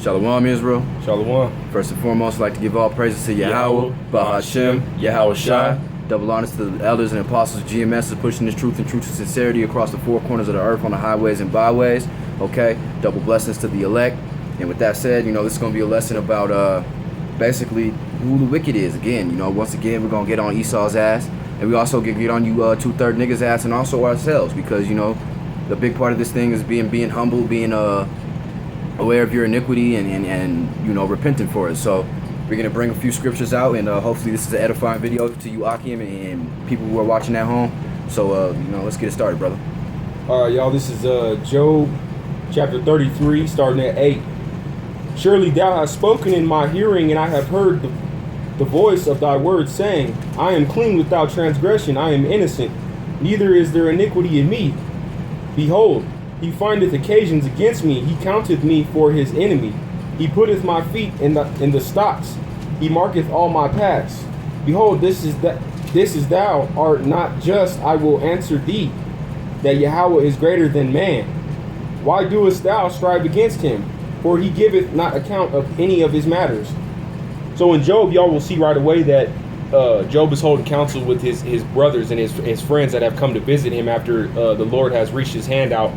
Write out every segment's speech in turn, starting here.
Shalom, Israel. Shalom. First and foremost, I'd like to give all praises to Yahweh, Bahashem, Yahweh Shai. Double honors to the elders and apostles of GMS for pushing this truth and sincerity across the four corners of the earth on the highways and byways. Okay, double blessings to the elect. And with that said, this is going to be a lesson about basically who the wicked is. Again, once again, we're going to get on Esau's ass. And we also get on you 2/3 niggas ass and also ourselves. Because, the big part of this thing is being humble, being aware of your iniquity and repenting for it. So we're going to bring a few scriptures out, and hopefully this is an edifying video to you, Akim, and people who are watching at home. So, let's get it started, brother. All right, y'all, this is Job chapter 33, starting at 8. Surely thou hast spoken in my hearing, and I have heard the voice of thy words, saying, I am clean without transgression, I am innocent, neither is there iniquity in me. Behold, he findeth occasions against me, he counteth me for his enemy. He putteth my feet in the stocks, he marketh all my paths. Behold, this is thou art not just, I will answer thee, that Yahweh is greater than man. Why doest thou strive against him? For he giveth not account of any of his matters. So in Job, y'all will see right away that Job is holding counsel with his brothers and his friends that have come to visit him after the Lord has reached his hand out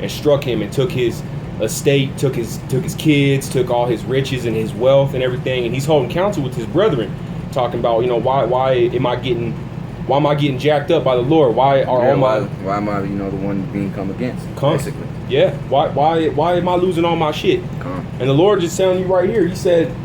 and struck him and took his estate, took his kids, took all his riches and his wealth and everything. And he's holding counsel with his brethren, talking about, why am I getting jacked up by the Lord? Why am I the one being come against? Basically. Yeah. Why am I losing all my shit? And the Lord just telling you right here, he said,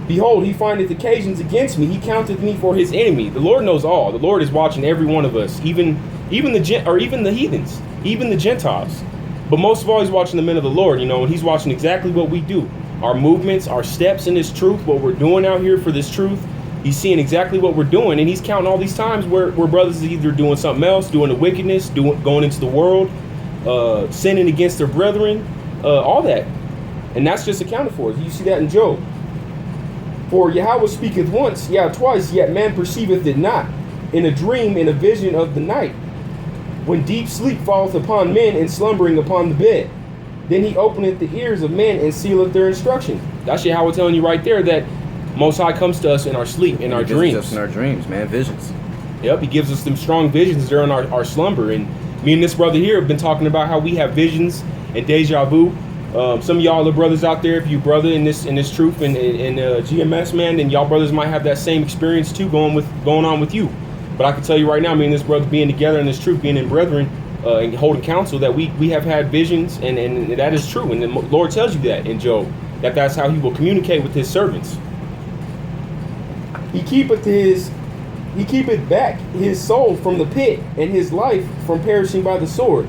behold, he findeth occasions against me. He counteth me for his enemy. The Lord knows all. The Lord is watching every one of us, even the heathens, even the Gentiles. But most of all, he's watching the men of the Lord, and he's watching exactly what we do. Our movements, our steps in this truth, what we're doing out here for this truth. He's seeing exactly what we're doing, and he's counting all these times where brothers are either doing something else, doing the wickedness, going into the world, sinning against their brethren, all that. And that's just accounted for. You see that in Job. For Yahweh speaketh once, twice, yet man perceiveth it not. In a dream, in a vision of the night. When deep sleep falleth upon men and slumbering upon the bed. Then he openeth the ears of men and sealeth their instruction. That's Yahweh telling you right there that Most High comes to us in our sleep, in our dreams. Us in our dreams, man, visions. Yep, he gives us them strong visions during our slumber. And me and this brother here have been talking about how we have visions and deja vu. Some of y'all are brothers out there. If you brother in this truth and GMS, man, then y'all brothers might have that same experience too going on with you. But I can tell you right now, me and this brother being together in this truth, being in brethren, and holding counsel, that we have had visions, and that is true. And the Lord tells you that in Job, that's how he will communicate with his servants. He keepeth back his soul from the pit, and his life from perishing by the sword.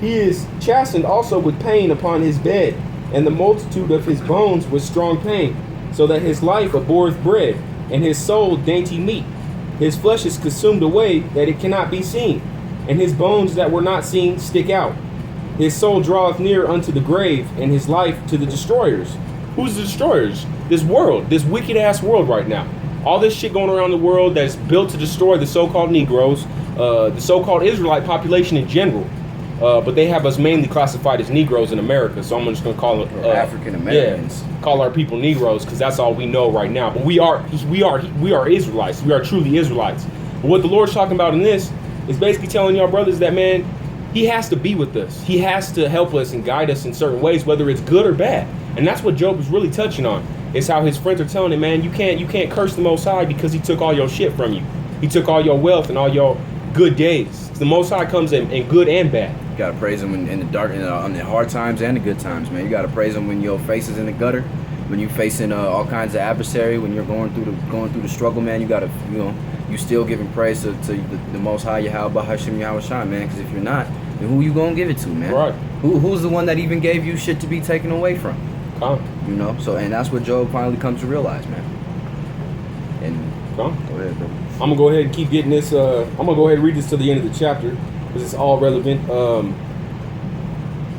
He is chastened also with pain upon his bed, and the multitude of his bones with strong pain, so that his life abhorreth bread, and his soul dainty meat. His flesh is consumed away, that it cannot be seen, and his bones that were not seen stick out. His soul draweth near unto the grave, and his life to the destroyers. Who's the destroyers? This world, this wicked ass world right now. All this shit going around the world that's built to destroy the so-called Negroes, the so-called Israelite population in general. But they have us mainly classified as Negroes in America, so I'm just gonna call it African Americans. Yeah, call our people Negroes because that's all we know right now. But we are Israelites. We are truly Israelites. But what the Lord's talking about in this is basically telling y'all brothers that, man, he has to be with us. He has to help us and guide us in certain ways, whether it's good or bad. And that's what Job is really touching on. It's how his friends are telling him, man, you can't curse the Most High because he took all your shit from you. He took all your wealth and all your good days. The Most High comes in good and bad. You gotta praise him in the dark, on the hard times and the good times, man. You gotta praise him when your face is in the gutter, when you're facing all kinds of adversary, when you're going through the struggle, man. You gotta, you still giving praise to the Most High, Yahweh, Bahashem, Yahweh Shai, man. Because if you're not, then who you gonna give it to, man? Right. Who's the one that even gave you shit to be taken away from? So, and that's what Job finally comes to realize, man. And go ahead, bro. I'm gonna go ahead and keep getting this. I'm gonna go ahead and read this to the end of the chapter because it's all relevant.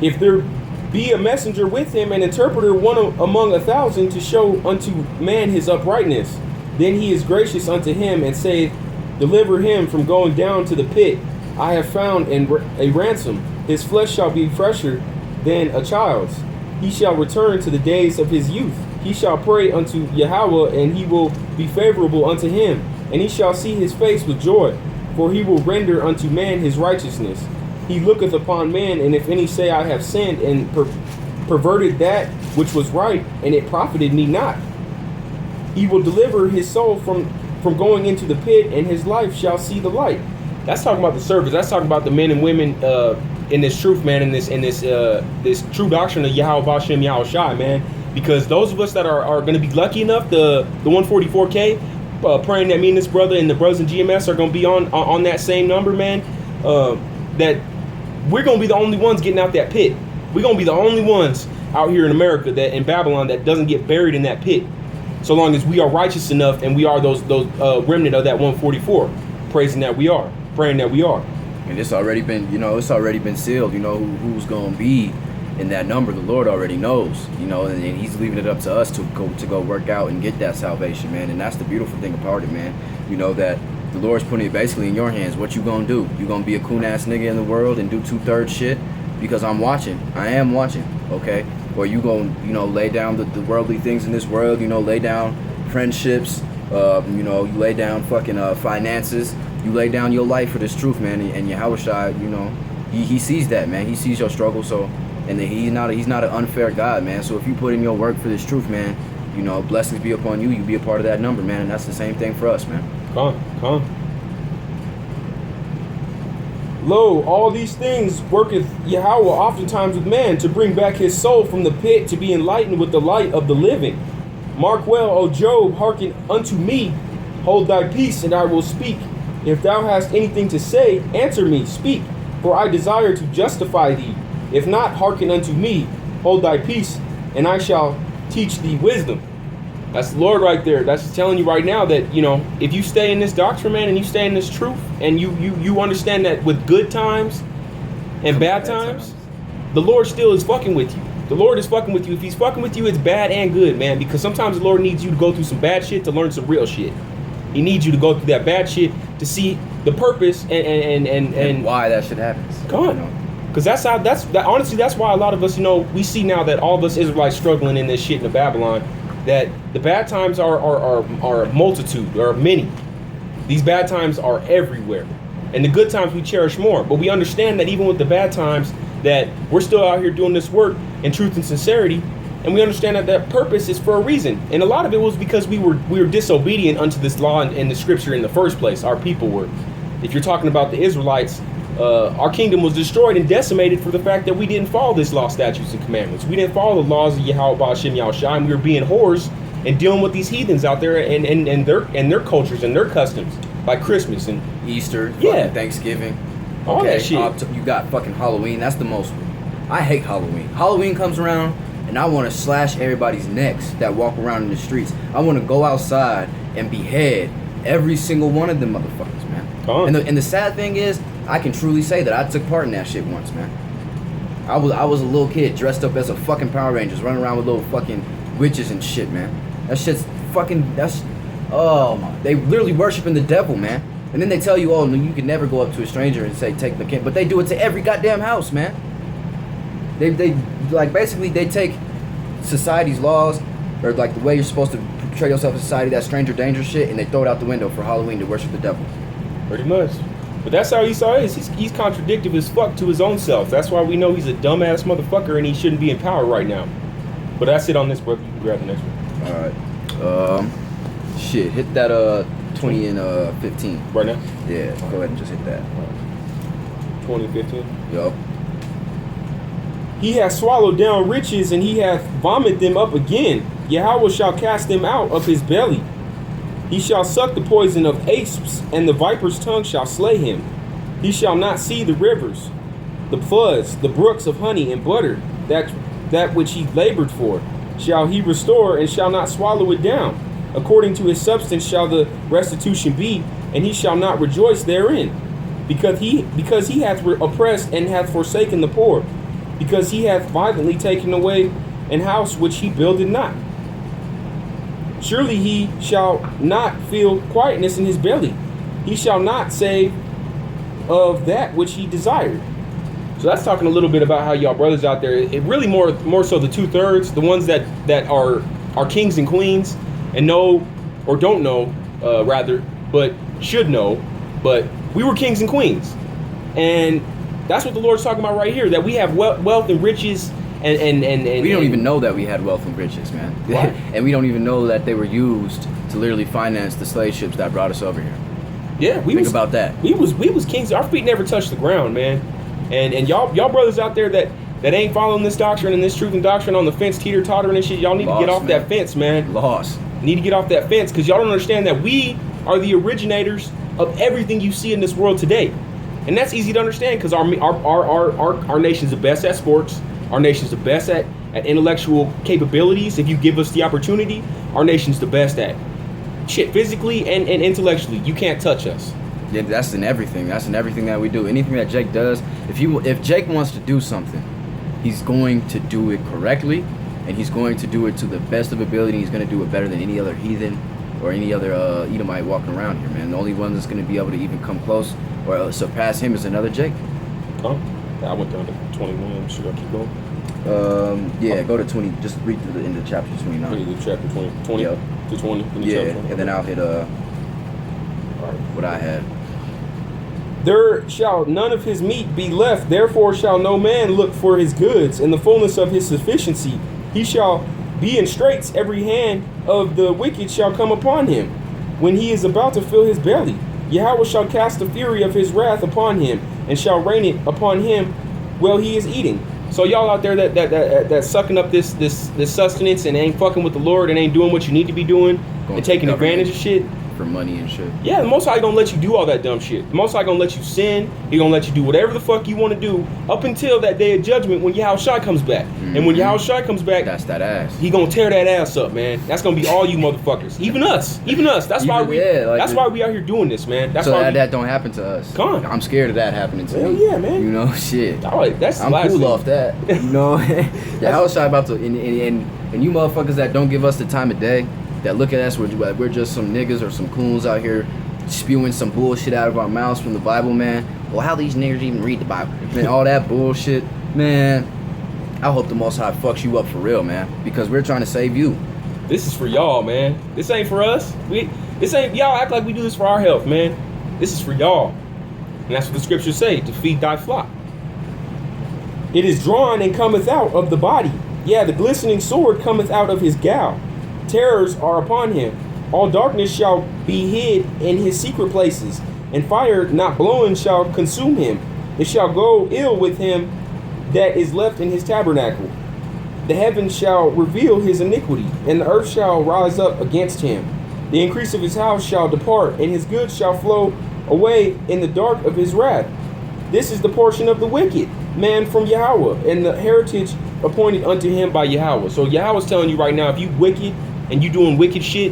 If there be a messenger with him, an interpreter, one among 1,000, to show unto man his uprightness, then he is gracious unto him and saith, deliver him from going down to the pit. I have found a ransom. His flesh shall be fresher than a child's. he shall return to the days of his youth. He shall pray unto Yahweh, and he will be favorable unto him. And he shall see his face with joy, for he will render unto man his righteousness. He looketh upon man, and if any say, I have sinned and perverted that which was right, and it profited me not, he will deliver his soul from going into the pit, and his life shall see the light. That's talking about the servants. That's talking about the men and women in this truth, man, in this true doctrine of Yahweh Bashem Yahweh Shai, man. Because those of us that are going to be lucky enough, the 144K, praying that me and this brother and the brothers in GMS are going to be on that same number, man, that we're going to be the only ones getting out that pit. We're going to be the only ones out here in America, that in Babylon, that doesn't get buried in that pit, so long as we are righteous enough and we are those remnant of that 144, praising that we are, praying that we are. And it's already been, it's already been sealed, who's going to be in that number. The Lord already knows, and he's leaving it up to us to go work out and get that salvation, man. And that's the beautiful thing about it, man. That the Lord's putting it basically in your hands. What you gonna do? You gonna be a coon ass nigga in the world and do 2/3 shit? Because I'm watching. I am watching, okay? Or you gonna, lay down the worldly things in this world, lay down friendships, you lay down fucking finances, you lay down your life for this truth, man. And Yahweh Shai, he sees that, man. He sees your struggle, so, and then he's not an unfair God, man. So if you put in your work for this truth, man, blessings be upon you. You be a part of that number, man. And that's the same thing for us, man. Come. Lo, all these things worketh Yahweh oftentimes with man, to bring back his soul from the pit, to be enlightened with the light of the living. Mark well, O Job, hearken unto me, hold thy peace, and I will speak. If thou hast anything to say, answer me, speak, for I desire to justify thee. If not, hearken unto me, hold thy peace, and I shall teach thee wisdom. That's the Lord right there. That's telling you right now that, if you stay in this doctrine, man, and you stay in this truth, and you understand that with good times and bad times, the Lord still is fucking with you. The Lord is fucking with you. If he's fucking with you, it's bad and good, man, because sometimes the Lord needs you to go through some bad shit to learn some real shit. He needs you to go through that bad shit to see the purpose and why that shit happens. Come on. Because honestly, that's why a lot of us, we see now that all of us Israelites struggling in this shit in the Babylon, that the bad times are a multitude, or many. These bad times are everywhere. And the good times we cherish more. But we understand that even with the bad times, that we're still out here doing this work in truth and sincerity. And we understand that purpose is for a reason. And a lot of it was because we were disobedient unto this law and the scripture in the first place. Our people were. If you're talking about the Israelites, our kingdom was destroyed and decimated for the fact that we didn't follow this law, statutes, and commandments. We didn't follow the laws of Yahweh Ba'ashem Yahweh Shai, and we were being whores and dealing with these heathens out there and their cultures and their customs, like Christmas and Easter, yeah, Thanksgiving, all that shit. You got fucking Halloween. That's the most. I hate Halloween. Halloween comes around, and I want to slash everybody's necks that walk around in the streets. I want to go outside and behead every single one of them motherfuckers, man. And the sad thing is, I can truly say that I took part in that shit once, man. I was a little kid dressed up as a fucking Power Rangers, running around with little fucking witches and shit, man. That shit's fucking, oh my, they literally worshiping the devil, man. And then they tell you, oh, no, you can never go up to a stranger and say, take the kid. But they do it to every goddamn house, man. They like, basically, they take society's laws, or like the way you're supposed to portray yourself in society, that stranger danger shit, and they throw it out the window for Halloween to worship the devil. Pretty much. But that's how Esau is. He's contradictive as fuck to his own self. That's why we know he's a dumbass motherfucker and he shouldn't be in power right now. But that's it on this, brother. You can grab the next one. Alright. Shit, hit that 20 and 15. Right now? Yeah, go ahead and just hit that. 20 and 15? Yup. He hath swallowed down riches, and he hath vomited them up again. Yahweh shall cast them out of his belly. He shall suck the poison of asps, and the viper's tongue shall slay him. He shall not see the rivers, the floods, the brooks of honey and butter, that which he labored for, shall he restore, and shall not swallow it down. According to his substance shall the restitution be, and he shall not rejoice therein. Because he hath oppressed and hath forsaken the poor, because he hath violently taken away an house which he builded not. Surely he shall not feel quietness in his belly. He shall not say of that which he desired. So So that's talking a little bit about how y'all brothers out there, it really more so the 2/3, the ones that are kings and queens and know or don't know, rather, but should know, but we were kings and queens. And that's what the Lord's talking about right here, that we have wealth and riches and we don't even know that we had wealth and riches, man. And we don't even know that they were used to literally finance the slave ships that brought us over here. Yeah, Think about that. We was kings. Our feet never touched the ground, man. And y'all brothers out there that ain't following this doctrine and this truth and doctrine on the fence, teeter-tottering and shit, y'all need to get off that fence, man. Lost. Need to get off that fence, because y'all don't understand that we are the originators of everything you see in this world today. And that's easy to understand, because our nation's the best at sports. Our nation's the best at intellectual capabilities. If you give us the opportunity, our nation's the best at shit, physically and intellectually. You can't touch us. Yeah, that's in everything. That's in everything that we do. Anything that Jake does, if Jake wants to do something, he's going to do it correctly, and he's going to do it to the best of ability. He's going to do it better than any other heathen or any other Edomite walking around here, man. The only one that's going to be able to even come close or surpass him is another Jake. Huh? I went down to 21. Should I keep going? Yeah, go to 20. Just read to the end of chapter 29. Read to chapter 20 Yep. to 20. Yeah, Chapter 20. and then I'll hit what I had. There shall none of his meat be left, therefore shall no man look for his goods in the fullness of his sufficiency. He shall be in straits, every hand of the wicked shall come upon him, when he is about to fill his belly. Yahweh shall cast the fury of his wrath upon him, and shall rain it upon him while he is eating. So y'all out there that sucking up this sustenance and ain't fucking with the Lord and ain't doing what you need to be doing and taking advantage of shit. For money and shit. Yeah, the Most High gonna let you do all that dumb shit. The Most High gonna let you sin. He gonna let you do whatever the fuck you want to do up until that day of judgment when Yahushua comes back. Mm-hmm. And when Yahushua comes back, that's that ass. He gonna tear that ass up, man. That's gonna be all you motherfuckers. Even us. That's why we. Yeah, like why we out here doing this, man. That's why that don't happen to us. Come on. I'm scared of that happening to me. Hell yeah, man. You know, shit. All right, that's I'm cool off that. You know, Yahushua about to and you motherfuckers that don't give us the time of day, that look at us, we're just some niggas or some coons out here spewing some bullshit out of our mouths from the Bible, man. Well, how these niggas even read the Bible? Man, all that bullshit, man. I hope the Most High fucks you up for real, man, because we're trying to save you. This is for y'all, man. This ain't for us. This ain't, y'all act like we do this for our health, man. This is for y'all. And that's what the scriptures say, to feed thy flock. It is drawn and cometh out of the body. Yeah, the glistening sword cometh out of his gow. Terrors are upon him. All darkness shall be hid in his secret places, and fire not blowing shall consume him. It shall go ill with him that is left in his tabernacle. The heavens shall reveal his iniquity, and the earth shall rise up against him. The increase of his house shall depart, and his goods shall flow away in the dark of his wrath. This is the portion of the wicked man from Yahweh, and the heritage appointed unto him by Yahweh. So Yahweh's telling you right now, if you wicked and you doing wicked shit,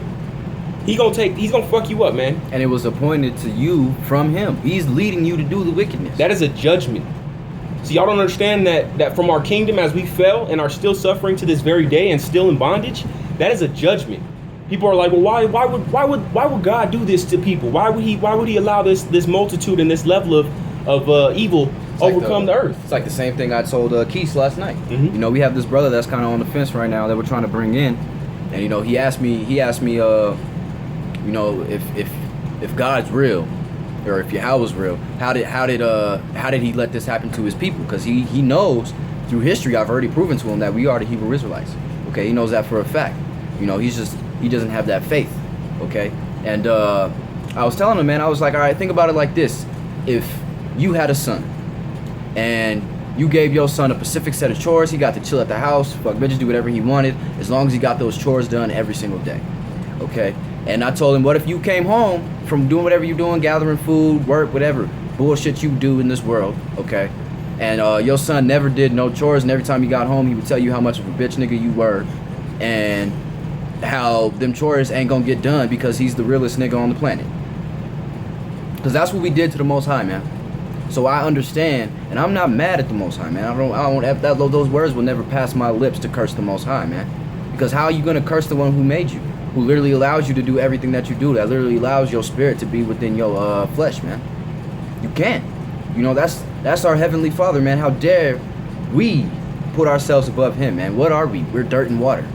he's gonna fuck you up, man. And it was appointed to you from him. He's leading you to do the wickedness. That is a judgment. So y'all don't understand that from our kingdom, as we fell and are still suffering to this very day and still in bondage, that is a judgment. People are like, well, why would God do this to people? Why would he allow this multitude and this level of evil overcome the earth? It's like the same thing I told Keith last night. Mm-hmm. You know, we have this brother that's kind of on the fence right now that we're trying to bring in, and you know, he asked me, you know, if God's real, or if Yahweh's real, how did he let this happen to his people? Because he knows through history, I've already proven to him that we are the Hebrew Israelites. Okay, he knows that for a fact. You know, he doesn't have that faith. Okay, and I was telling him, man, I was like, all right, think about it like this: if you had a son, and you gave your son a specific set of chores, he got to chill at the house, fuck bitches, do whatever he wanted, as long as he got those chores done every single day. Okay. And I told him, what if you came home from doing whatever you're doing, gathering food, work, whatever bullshit you do in this world, okay? And your son never did no chores, and every time he got home, he would tell you how much of a bitch nigga you were, and how them chores ain't gonna get done because he's the realest nigga on the planet. Because that's what we did to the Most High, man. So I understand, and I'm not mad at the Most High, man. Those words will never pass my lips to curse the Most High, man. Because how are you gonna curse the one who made you? Who literally allows you to do everything that you do, that literally allows your spirit to be within your flesh, man. You can't. You know, that's That's our Heavenly Father, man. How dare we put ourselves above Him, man? What are we? We're dirt and water.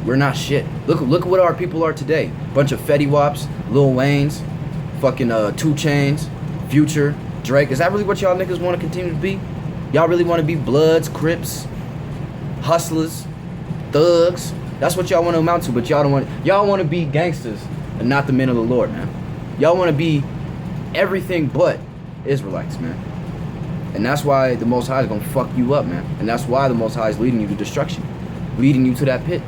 We're not shit. Look what our people are today. Bunch of Fetty Wops, Lil Waynes, fucking 2 Chainz, Future, Drake. Is that really what y'all niggas want to continue to be? Y'all really want to be Bloods, Crips, hustlers, thugs? That's what y'all want to amount to, but y'all don't want. Y'all want to be gangsters and not the men of the Lord, man. Y'all want to be everything but Israelites, man. And that's why the Most High is gonna fuck you up, man. And that's why the Most High is leading you to destruction, leading you to that pit.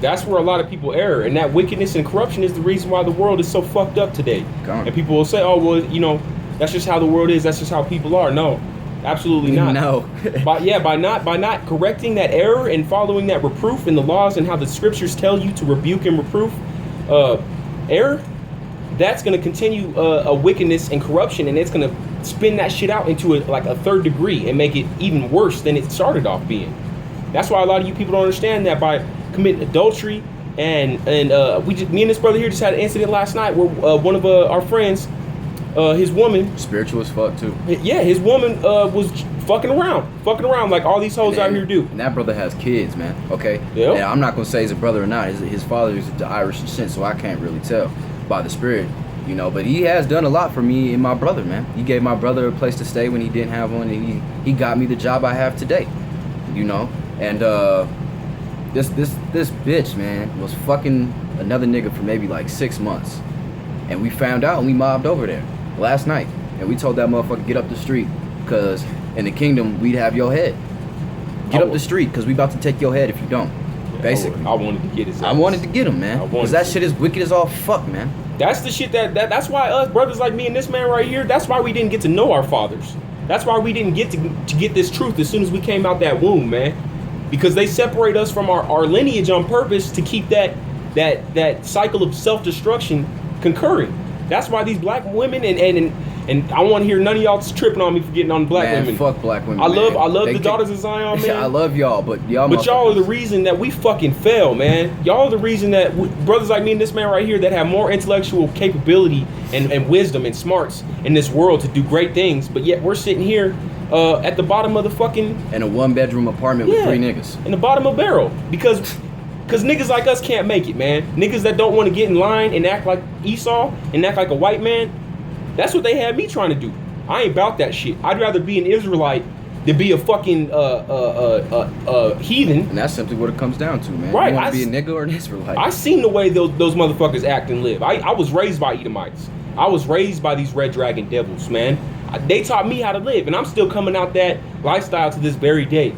That's where a lot of people err, and that wickedness and corruption is the reason why the world is so fucked up today. And people will say, "Oh, well, you know, that's just how the world is. That's just how people are." No, absolutely not. No. by not correcting that error and following that reproof in the laws and how the scriptures tell you to rebuke and reproof error, that's going to continue a wickedness and corruption, and it's going to spin that shit out into a third degree and make it even worse than it started off being. That's why a lot of you people don't understand that by committing adultery and me and this brother here just had an incident last night where one of our friends, his woman, spiritual as fuck too. Yeah, his woman was fucking around like all these hoes out here do. And that brother has kids, man. Okay. Yeah. And I'm not gonna say he's a brother or not. His father is the Irish descent, so I can't really tell by the spirit, you know. But he has done a lot for me and my brother, man. He gave my brother a place to stay when he didn't have one, and he got me the job I have today, you know. And this bitch, man, was fucking another nigga for maybe like 6 months, and we found out and we mobbed over there last night, and we told that motherfucker get up the street, because in the kingdom we'd have your head. Get up the street, because we about to take your head if you don't. Basically, I wanted to get his ass. I wanted to get him, man, because that shit is wicked as all fuck, man. That's the shit that's why us brothers like me and this man right here, that's why we didn't get to know our fathers. That's why we didn't get to get this truth as soon as we came out that womb, man. Because they separate us from our lineage on purpose to keep that cycle of self-destruction concurring. That's why these black women and I want to hear none of y'all tripping on me for getting on black women. Fuck black women. I love the daughters of Zion, man. I love y'all, but y'all are the reason that we fucking fail, man. Y'all are the reason that brothers like me and this man right here that have more intellectual capability and wisdom and smarts in this world to do great things, but yet we're sitting here at the bottom of the fucking... in a 1-bedroom apartment with 3 niggas. In the bottom of a barrel. Because niggas like us can't make it, man. Niggas that don't want to get in line and act like Esau and act like a white man, that's what they had me trying to do. I ain't about that shit. I'd rather be an Israelite than be a fucking heathen. And that's simply what it comes down to, man. Right. You want to be a nigga or an Israelite. I seen the way those motherfuckers act and live. I was raised by Edomites. I was raised by these red dragon devils, man. They taught me how to live, and I'm still coming out that lifestyle to this very day.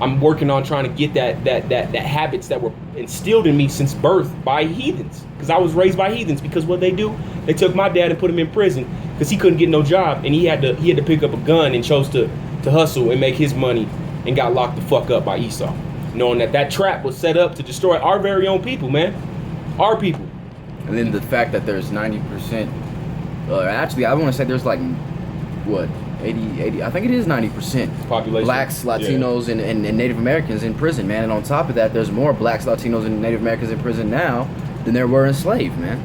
I'm working on trying to get that habits that were instilled in me since birth by heathens. Because I was raised by heathens. Because what they do, they took my dad and put him in prison because he couldn't get no job, and he had to pick up a gun and chose to hustle and make his money, and got locked the fuck up by Esau, knowing that trap was set up to destroy our very own people, man, our people. And then the fact that there's 90%, actually I want to say there's like what 80 I think it is 90% population, blacks, Latinos, and Native Americans in prison, man. And on top of that, there's more blacks, Latinos, and Native Americans in prison now than there were enslaved, man.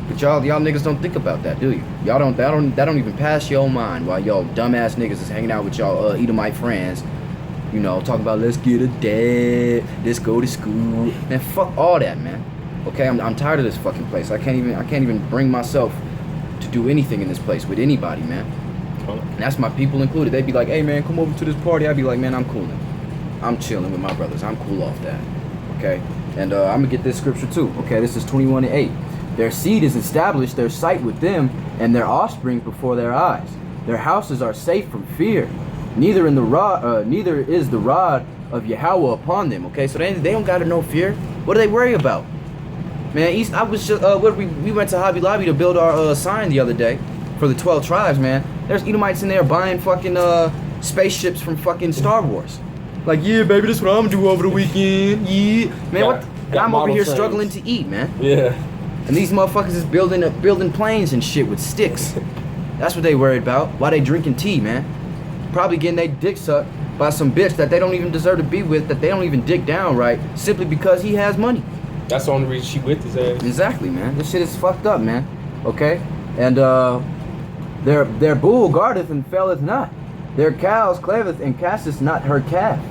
But y'all niggas don't think about that, do you? Y'all don't that don't even pass your mind while y'all dumbass niggas is hanging out with y'all Edomite friends, you know, talking about let's get a dad, let's go to school. Man, fuck all that, man. Okay, I'm tired of this fucking place. I can't even bring myself to do anything in this place with anybody, man. And that's my people included. They'd be like, hey man, come over to this party. I'd be like, man, I'm cooling. I'm chilling with my brothers. I'm cool off that. Okay? And I'm gonna get this scripture too. Okay, this is 21:8. Their seed is established, their sight with them, and their offspring before their eyes. Their houses are safe from fear. Neither is the rod of Yahweh upon them. Okay, so they don't gotta know fear. What do they worry about? Man, I was just we went to Hobby Lobby to build our sign the other day for the 12 tribes, man. There's Edomites in there buying fucking spaceships from fucking Star Wars. Like, yeah, baby, this is what I'm gonna do over the weekend. Yeah, man. And I'm over here struggling to eat, man. Yeah. And these motherfuckers is building planes and shit with sticks. That's what they worried about. Why they drinking tea, man? Probably getting their dick sucked by some bitch that they don't even deserve to be with, that they don't even dick down right, simply because he has money. That's the only reason she with his ass. Exactly, man. This shit is fucked up, man. Okay? And Their bull guardeth and faileth not. Their cows claveth and casteth not her calf.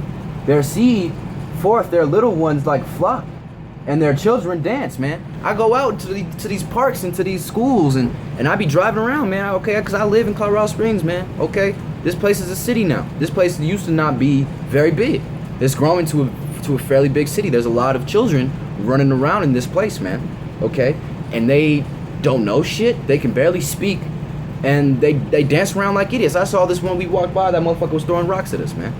Their seed forth their little ones like flock, and their children dance, man. I go out to these parks and to these schools, and I be driving around, man, okay, because I live in Colorado Springs, man, okay? This place is a city now. This place used to not be very big. It's growing to a fairly big city. There's a lot of children running around in this place, man, okay? And they don't know shit. They can barely speak, and they dance around like idiots. I saw this one we walked by, that motherfucker was throwing rocks at us, man.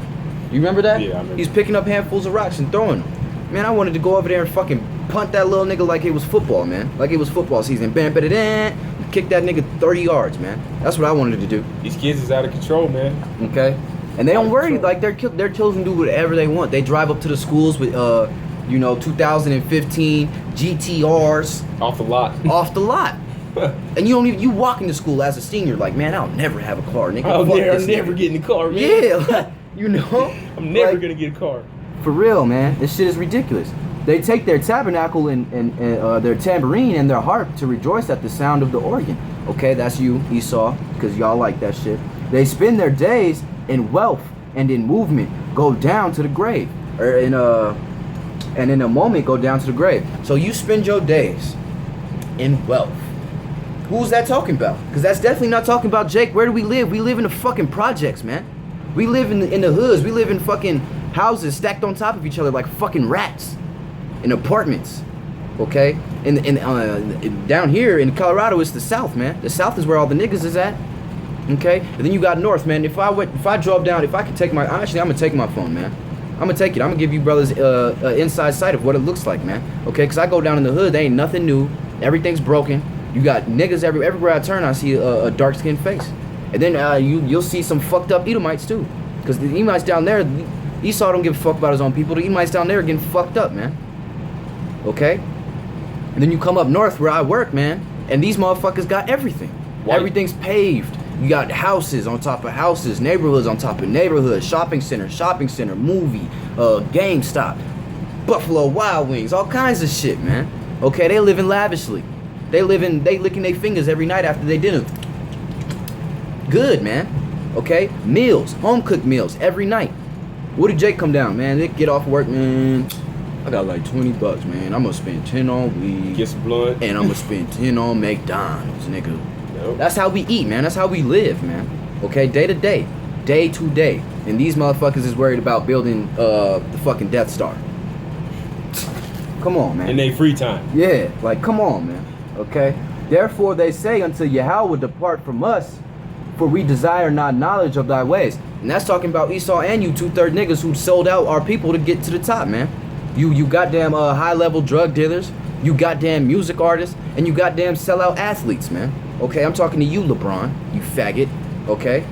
You remember that? Yeah, I remember. He's picking up handfuls of rocks and throwing them. Man, I wanted to go over there and fucking punt that little nigga like it was football, man. Like it was football season. Bam, bam, bam, kick that nigga 30 yards, man. That's what I wanted to do. These kids is out of control, man. Okay? And they don't worry. Like, their children do whatever they want. They drive up to the schools with, 2015 GTRs. Off the lot. Off the lot. And you walk into school as a senior like, man, I'll never have a car, nigga. I'm Fuck never this nigga. getting a car, man. Yeah, like, you know? I'm never like, gonna get a car. For real, man. This shit is ridiculous. They take their tabernacle and their tambourine and their harp to rejoice at the sound of the organ. Okay, that's you, Esau, because y'all like that shit. They spend their days in wealth and in movement, go down to the grave. And in a moment, go down to the grave. So you spend your days in wealth. Who's that talking about? Because that's definitely not talking about Jake. Where do we live? We live in the fucking projects, man. We live in the hoods. We live in fucking houses stacked on top of each other like fucking rats. In apartments, okay? Down here in Colorado, it's the South, man. The South is where all the niggas is at, okay? And then you got North, man. If I drove down, if I could take I'm gonna take my phone, man. I'm gonna take it. I'm gonna give you brothers inside sight of what it looks like, man. Okay? Because I go down in the hood, there ain't nothing new. Everything's broken. You got niggas everywhere I turn. I see a dark-skinned face, and then you'll see some fucked up Edomites too, because the Edomites down there, Esau don't give a fuck about his own people. The Edomites down there are getting fucked up, man. Okay? And then you come up north where I work, man, and these motherfuckers got everything. White. Everything's paved. You got houses on top of houses, neighborhoods on top of neighborhoods, shopping center, movie, GameStop, Buffalo Wild Wings, all kinds of shit, man. Okay, they living lavishly. They licking their fingers every night after they dinner. Good, man. Okay? Meals, home cooked meals every night. What did Jake come down, man? They get off work, man. I got like $20, man. I'm gonna spend 10 on weed. Get some blood. And I'm gonna spend 10 on McDonald's, nigga. Nope. That's how we eat, man. That's how we live, man. Okay, day to day, day to day. And these motherfuckers is worried about building the fucking Death Star. Come on, man. In their free time. Yeah, like, come on, man. Okay? Therefore they say unto Yahweh, depart from us, for we desire not knowledge of thy ways. And that's talking about Esau and you 2/3 niggas who sold out our people to get to the top, man. You goddamn high-level drug dealers, you goddamn music artists, and you goddamn sellout athletes, man. Okay, I'm talking to you, LeBron, you faggot. Okay?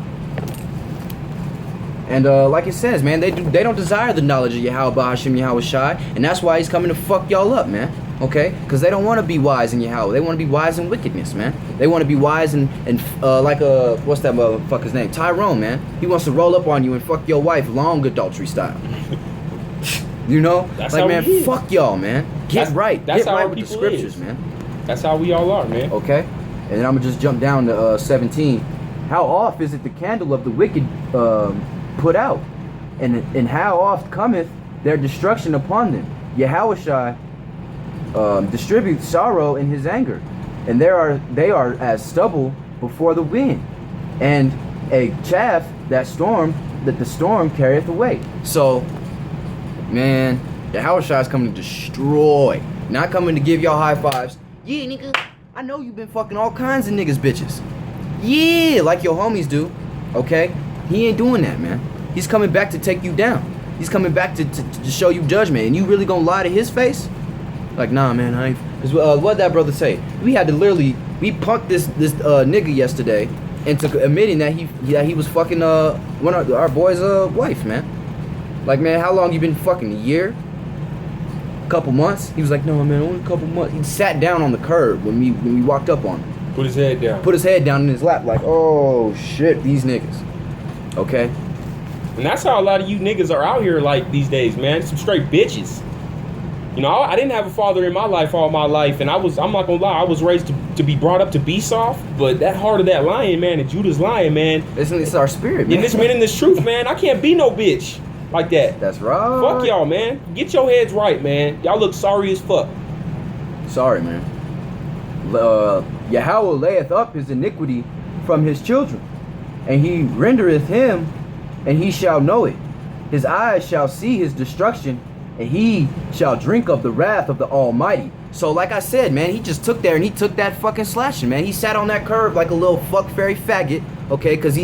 And like it says, man, they don't desire the knowledge of Yahweh Bahashim Yahweh Shai, and that's why he's coming to fuck y'all up, man. Okay? Because they don't want to be wise in Yahweh. They want to be wise in wickedness, man. They want to be wise and like what's that motherfucker's name? Tyrone, man. He wants to roll up on you and fuck your wife long adultery style. You know? That's like, how man, we fuck y'all, man. Get right. That's Get how right our with the people scriptures, is. man. That's how we all are, man. Okay? And then I'm going to just jump down to 17. How oft is it the candle of the wicked put out? And how oft cometh their destruction upon them? Yahushua distributes sorrow in his anger. And they are as stubble before the wind. And a chaff that the storm carrieth away. So, man, Yahushua is coming to destroy. Not coming to give y'all high fives. Yeah, nigga, I know you've been fucking all kinds of niggas bitches. Yeah, like your homies do. Okay? He ain't doing that, man. He's coming back to take you down. He's coming back to show you judgment. And you really gonna lie to his face? Like, nah, man, I ain't. Cause what'd that brother say? We had to literally, we punked this nigga yesterday into admitting that he was fucking one of our boy's wife, man. Like, man, how long you been fucking? A year? A couple months? He was like, no, man, only a couple months. He sat down on the curb when we walked up on him. Put his head down. Put his head down in his lap like, oh shit, these niggas. Okay? And that's how a lot of you niggas are out here like these days, man. Some straight bitches. You know, I didn't have a father in my life all my life, and I'm not gonna lie, I was raised to be brought up to be soft, but that heart of that lion, man, and Judah's lion, man. It's our spirit, man. And this man in this truth, man, I can't be no bitch like that. That's right. Fuck y'all, man. Get your heads right, man. Y'all look sorry as fuck. Sorry, man. Yahweh layeth up his iniquity from his children, and he rendereth him, and he shall know it. His eyes shall see his destruction, and he shall drink of the wrath of the Almighty. So like I said, man, he just took there and he took that fucking slashing, man. He sat on that curve like a little fuck fairy faggot, okay? Because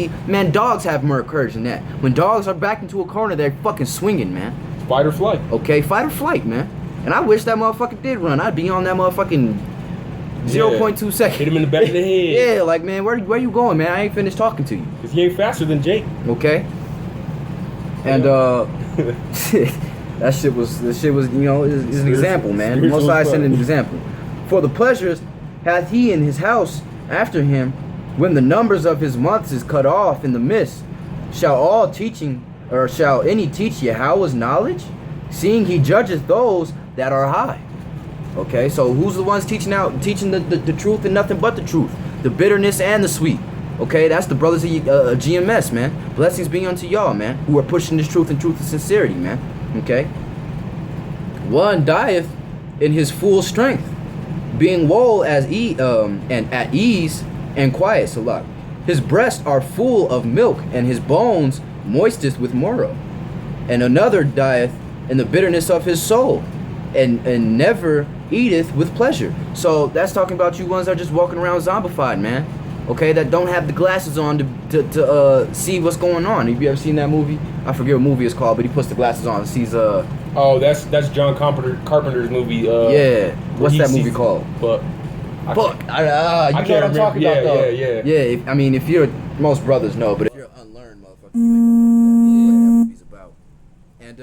dogs have more courage than that. When dogs are backed into a corner, they're fucking swinging, man. Fight or flight. Okay, fight or flight, man. And I wish that motherfucker did run. I'd be on that motherfucking 0.2 seconds. Hit him in the back of the head. Yeah, like, man, where you going, man? I ain't finished talking to you. Because he ain't faster than Jake. Okay? And, That shit was, you know, is an example, man. The Most High sent an example. For the pleasures hath he in his house after him, when the numbers of his months is cut off in the midst. Shall any teach Yahweh's knowledge? Seeing he judgeth those that are high. Okay, so who's the ones teaching the truth and nothing but the truth? The bitterness and the sweet. Okay, that's the brothers of GMS, man. Blessings be unto y'all, man, who are pushing this truth and sincerity, man. Okay. One dieth in his full strength, being woe and at ease and quiet. Salat. His breasts are full of milk, and his bones moisteth with marrow. And another dieth in the bitterness of his soul, and never eateth with pleasure. So that's talking about you ones that are just walking around zombified, man. Okay, that don't have the glasses on to see what's going on. Have you ever seen that movie? I forget what movie it's called, but he puts the glasses on and sees Oh, that's John Carpenter's movie. Yeah, what's that movie called? Fuck. You know what I'm talking about, though. Yeah. If you're, most brothers know, but if you're an unlearned motherfucker, you ain't gonna know what that movie's about. And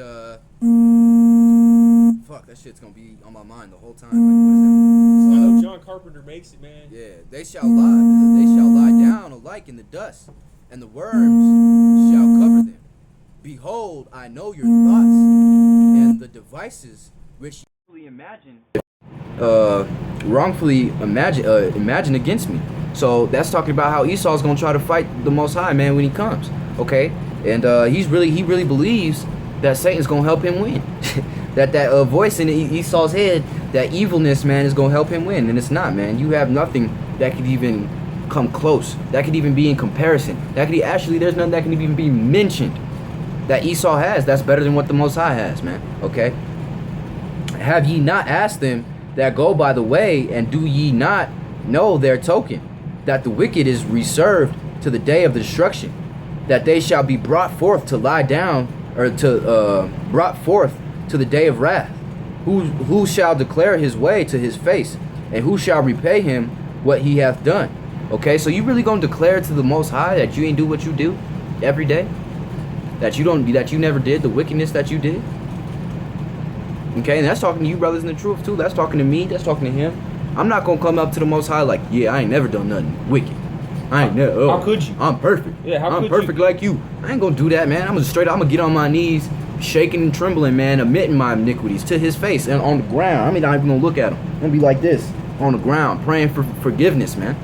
fuck, that shit's gonna be on my mind the whole time. Like, what is that movie? I know John Carpenter makes it, man. Yeah, they shall lie down alike in the dust, and the worms shall cover them. Behold, I know your thoughts, and the devices which you wrongfully imagine against me. So that's talking about how Esau's gonna try to fight the Most High, man, when he comes. Okay, and he really believes that Satan's gonna help him win. that voice in Esau's head, that evilness, man, is gonna help him win, and it's not, man. You have nothing that could even come close. That could even be in comparison. There's nothing that can even be mentioned that Esau has that's better than what the Most High has, man. Okay. Have ye not asked them that go by the way, and do ye not know their token, that the wicked is reserved to the day of the destruction, that they shall be brought forth to lie down, or brought forth to the day of wrath? Who shall declare his way to his face, and who shall repay him what he hath done? Okay, so you really gonna declare to the Most High that you ain't do what you do every day? That you never did the wickedness that you did? Okay, and that's talking to you brothers in the truth too. That's talking to me, that's talking to him. I'm not gonna come up to the Most High like, yeah, I ain't never done nothing wicked. I ain't never. How could you? I'm perfect. Yeah, how could you? I'm perfect like you. I ain't gonna do that, man. I'm gonna get on my knees, shaking and trembling, man, admitting my iniquities to his face and on the ground. I'm not even gonna look at him. I'm gonna be like this on the ground, praying for forgiveness, man.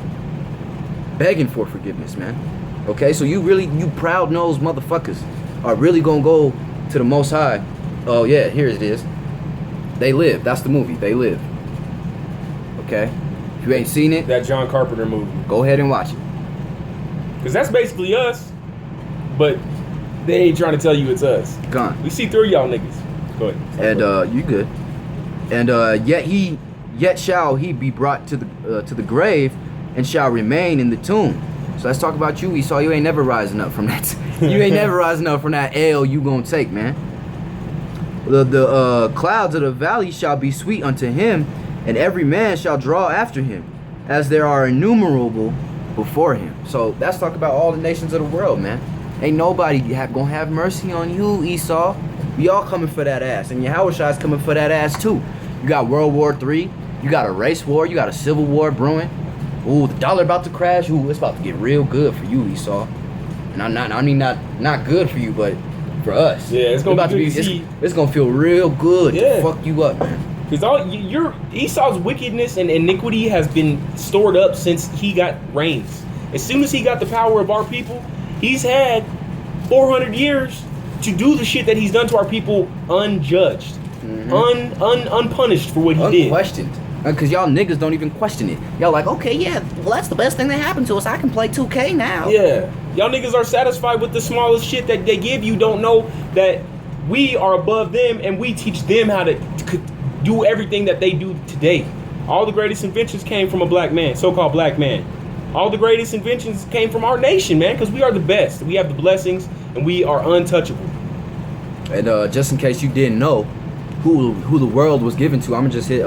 Begging for forgiveness, man. Okay, so you proud-nosed motherfuckers are really gonna go to the Most High. Oh yeah, here it is. They Live. That's the movie. They Live. Okay? If you ain't seen it, that John Carpenter movie, go ahead and watch it. Because that's basically us, but they ain't trying to tell you it's us. Gone. We see through y'all niggas. Go ahead. And you good. And yet shall he be brought to the grave, and shall remain in the tomb. So let's talk about you, Esau. You ain't never rising up from that. You ain't never rising up from that L you gonna take, man. The clouds of the valley shall be sweet unto him, and every man shall draw after him, as there are innumerable before him. So that's talking about all the nations of the world, man. Ain't nobody gonna have mercy on you, Esau. We all coming for that ass, and Yahushua is coming for that ass too. You got World War III, you got a race war, you got a civil war brewing. Ooh, the dollar about to crash. Ooh, it's about to get real good for you, Esau. And not good for you, but for us. Yeah, it's gonna be good to see. It's gonna feel real good to fuck you up, man. Because your Esau's wickedness and iniquity has been stored up since he got reigns. As soon as he got the power of our people, he's had 400 years to do the shit that he's done to our people unjudged, unpunished for what he did. Unquestioned. Because y'all niggas don't even question it. Y'all like, okay, yeah, well, that's the best thing that happened to us. I can play 2K now. Yeah. Y'all niggas are satisfied with the smallest shit that they give you. Don't know that we are above them and we teach them how to do everything that they do today. All the greatest inventions came from a black man, so-called black man. All the greatest inventions came from our nation, man, because we are the best. We have the blessings and we are untouchable. And just in case you didn't know who the world was given to, I'm going to just hit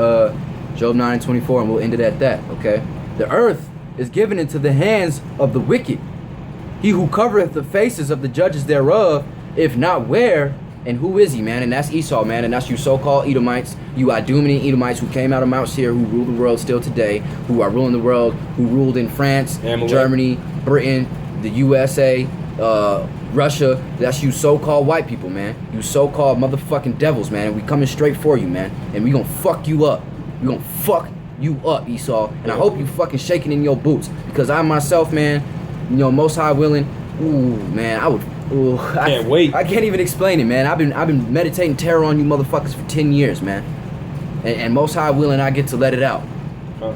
Job 9:24 and we'll end it at that, okay? The earth is given into the hands of the wicked. He who covereth the faces of the judges thereof, if not where, and who is he, man? And that's Esau, man. And that's you so-called Edomites, you Idumean Edomites who came out of Mount Seir, who rule the world still today, who are ruling the world, who ruled in France, Amalek, Germany, Britain, the USA, Russia. That's you so-called white people, man. You so-called motherfucking devils, man. And we coming straight for you, man. And we gonna fuck you up. We gonna fuck you up, Esau. And I hope you fucking shaking in your boots. Because I myself, man, you know, most high willing, ooh, man, I would... Ooh, can't wait. I can't even explain it, man. I've been meditating terror on you motherfuckers for 10 years, man. And most high willing, I get to let it out. I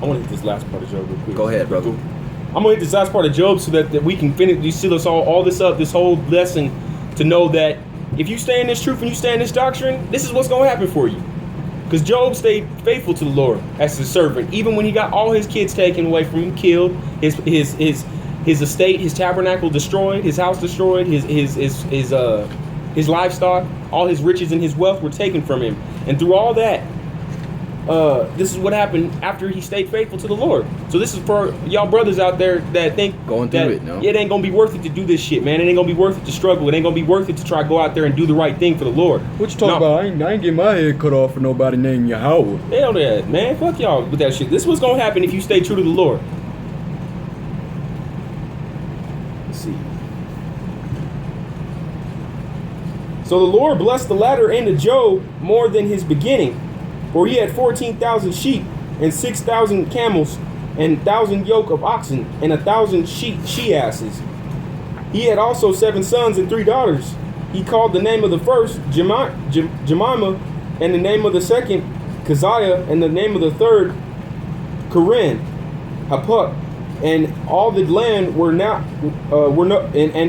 want to hit this last part of Job real quick. Go ahead, brother. I'm gonna hit this last part of Job so that we can finish. You seal us all this up, this whole lesson, to know that if you stay in this truth and you stay in this doctrine, this is what's gonna happen for you. Because Job stayed faithful to the Lord as his servant, even when he got all his kids taken away from him, killed, his estate, his tabernacle destroyed, his house destroyed, his livestock, all his riches and his wealth were taken from him. And through all that, this is what happened after he stayed faithful to the Lord. So this is for y'all brothers out there that think going through it, no? It ain't gonna be worth it to do this shit, man. It ain't gonna be worth it to struggle. It ain't gonna be worth it to try to go out there and do the right thing for the Lord. What you talking about? I ain't getting my head cut off for nobody named Yahweh. Hell that, man. Fuck y'all with that shit. This is what's gonna happen if you stay true to the Lord. Let's see. So the Lord blessed the latter end of Job more than his beginning, for he had 14,000 sheep and 6,000 camels and 1,000 yoke of oxen and 1,000 she-asses. He had also 7 sons and 3 daughters. He called the name of the first Jemimah, and the name of the second Keziah, and the name of the third Karen, Hapuk. And all the land and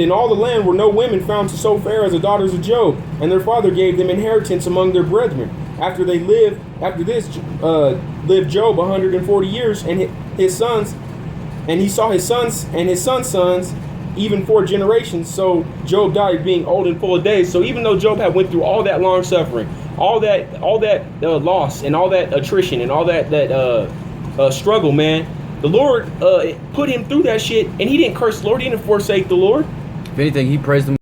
in all the land were no women found so fair as the daughters of Job, and their father gave them inheritance among their brethren. After this lived Job 140 years, and his sons, and he saw his sons and his sons' sons, even 4 generations. So Job died being old and full of days. So even though Job had went through all that long suffering, all that loss and all that attrition and all that struggle, man, the Lord put him through that shit, and he didn't curse the Lord. He didn't forsake the Lord. If anything, he praised him